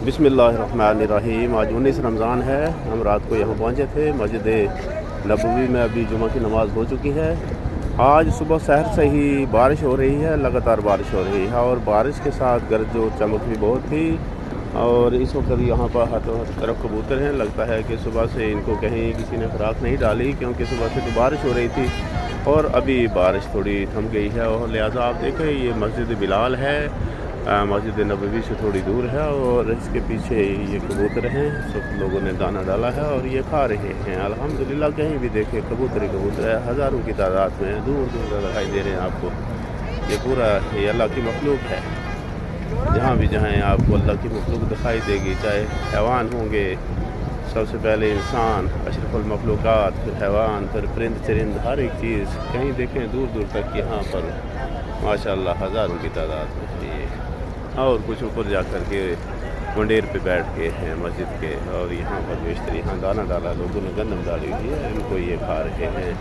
बिस्मिल्लाहिर्रहमानिर्रहीम। आज 19 रमज़ान है। हम रात को यहाँ पहुँचे थे। मस्जिद नबवी में अभी जुमा की नमाज़ हो चुकी है। आज सुबह सहर से ही बारिश हो रही है, लगातार बारिश हो रही है और बारिश के साथ गरज और चमक भी बहुत थी। और इस वक्त यहाँ पर हर तरफ कबूतर हैं। लगता है कि सुबह से इनको कहीं किसी ने खुराक नहीं डाली, क्योंकि सुबह से तो बारिश हो रही थी और अभी बारिश थोड़ी थम गई है। और लिहाजा आप देखें, ये मस्जिद बिलाल है, मस्जिद नबवी से थोड़ी दूर है और इसके पीछे ये कबूतर हैं। सब लोगों ने दाना डाला है और ये खा रहे हैं। अल्हम्दुलिल्लाह, कहीं भी देखें कबूतर ही कबूतर है, हज़ारों की तादाद में दूर दूर तक दिखाई दे रहे हैं आपको। ये पूरा ये अल्लाह की मखलूक है। जहाँ भी जाएँ आपको अल्लाह की मखलूक दिखाई देगी, चाहे हैवान होंगे, सबसे पहले इंसान, अशरफुल मखलूक़ात, फिर हैवान, फिर परिंद चरिंद, हर एक चीज़ कहीं देखें दूर दूर तक यहाँ पर माशाअल्लाह हज़ारों की तादाद में। ये और कुछ ऊपर जा कर के मंडेर पे बैठ के हैं मस्जिद के, और यहाँ पर बेशतर यहाँ दाना डाला, लोगों ने गंदम डाली हुई है, इनको ये खा रहे हैं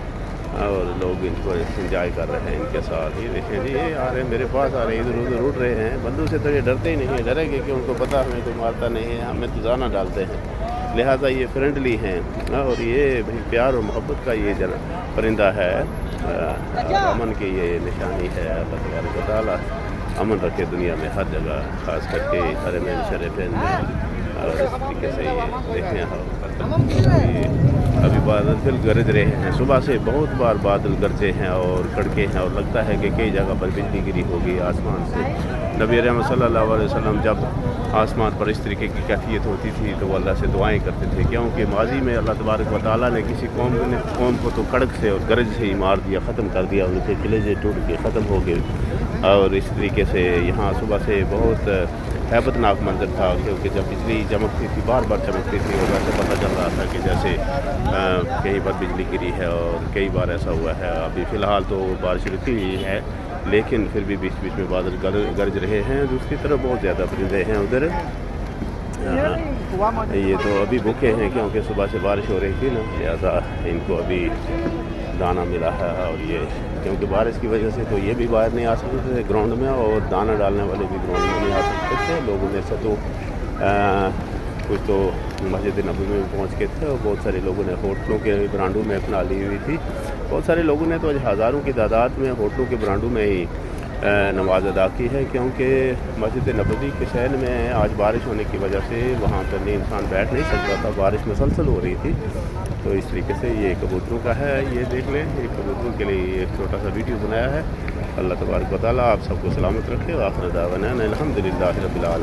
और लोग इनको इंजॉय कर रहे हैं इनके साथ। ये देखें जी, ये आ रहे हैं मेरे पास, आ रहे हैं, इधर उधर उड़ रहे हैं। बंदूक से तो ये डरते ही नहीं है, डरेंगे कि उनको पता हमें कोई मारता नहीं है, हमें तो दाना डालते हैं, लिहाजा ये फ्रेंडली हैं। और ये भाई प्यार और मोहब्बत का ये परिंदा है, अमन की ये निशानी है। अल्लाह तबारक व तआला अमन रखे दुनिया में हर जगह, ख़ास करके हरमैन शरीफैन में। और इस तरीके से ये देखें अभी बादल फिर गरज रहे हैं। सुबह से बहुत बार बादल गरजे हैं और कड़के हैं और लगता है कि कई जगह पर बिजली गिरी होगी आसमान से। नबी रहमत सल्लल्लाहु अलैहि वसल्लम जब आसमान पर इस तरीके की कैफियत होती थी तो वो अल्लाह से दुआएं करते थे, क्योंकि माजी में अल्लाह तबारक व तआला ने किसी कौम को तो कड़क से और गरज से ही मार दिया, ख़त्म कर दिया, उनके कलेजे टूट के ख़त्म हो गए। और इस तरीके से यहाँ सुबह से बहुत हैबतनाक मंजर था, क्योंकि जब बिजली चमकती थी, बार बार चमकती थी, और वैसे पता चल रहा था कि जैसे कहीं पर बिजली गिरी है और कई बार ऐसा हुआ है। अभी फ़िलहाल तो बारिश रुकी हुई है, लेकिन फिर भी बीच बीच में बादल गरज रहे हैं। दूसरी तरफ बहुत ज़्यादा परिंदे हैं उधर। ये तो अभी भूखे हैं, क्योंकि सुबह से बारिश हो रही थी ना, लिहाजा इनको अभी दाना मिला है। और ये क्योंकि बारिश की वजह से तो ये भी बाहर नहीं आ सकते थे ग्राउंड में, और दाना डालने वाले भी ग्राउंड में नहीं आ सकते थे। लोगों ने से तो कुछ तो मस्जिद नबवी में पहुँच के थे और बहुत सारे लोगों ने होटलों के बरांडों में अपना ली हुई थी। बहुत सारे लोगों ने तो हज़ारों की तादाद में होटलों के बरांडों में ही नमाज अदा की है, क्योंकि मस्जिद नबवी के शहर में आज बारिश होने की वजह से वहाँ पर नहीं इंसान बैठ नहीं सकता था, बारिश मुसलसल हो रही थी। तो इस तरीके से ये कबूतरों का है, ये देख लें, ये कबूतरों के लिए एक छोटा सा वीडियो बनाया है। अल्लाह तबारक व तआला आप सबको सलामत रखे। आखिर दावाना अल्हम्दुलिल्लाहि रब्बिल आलमीन।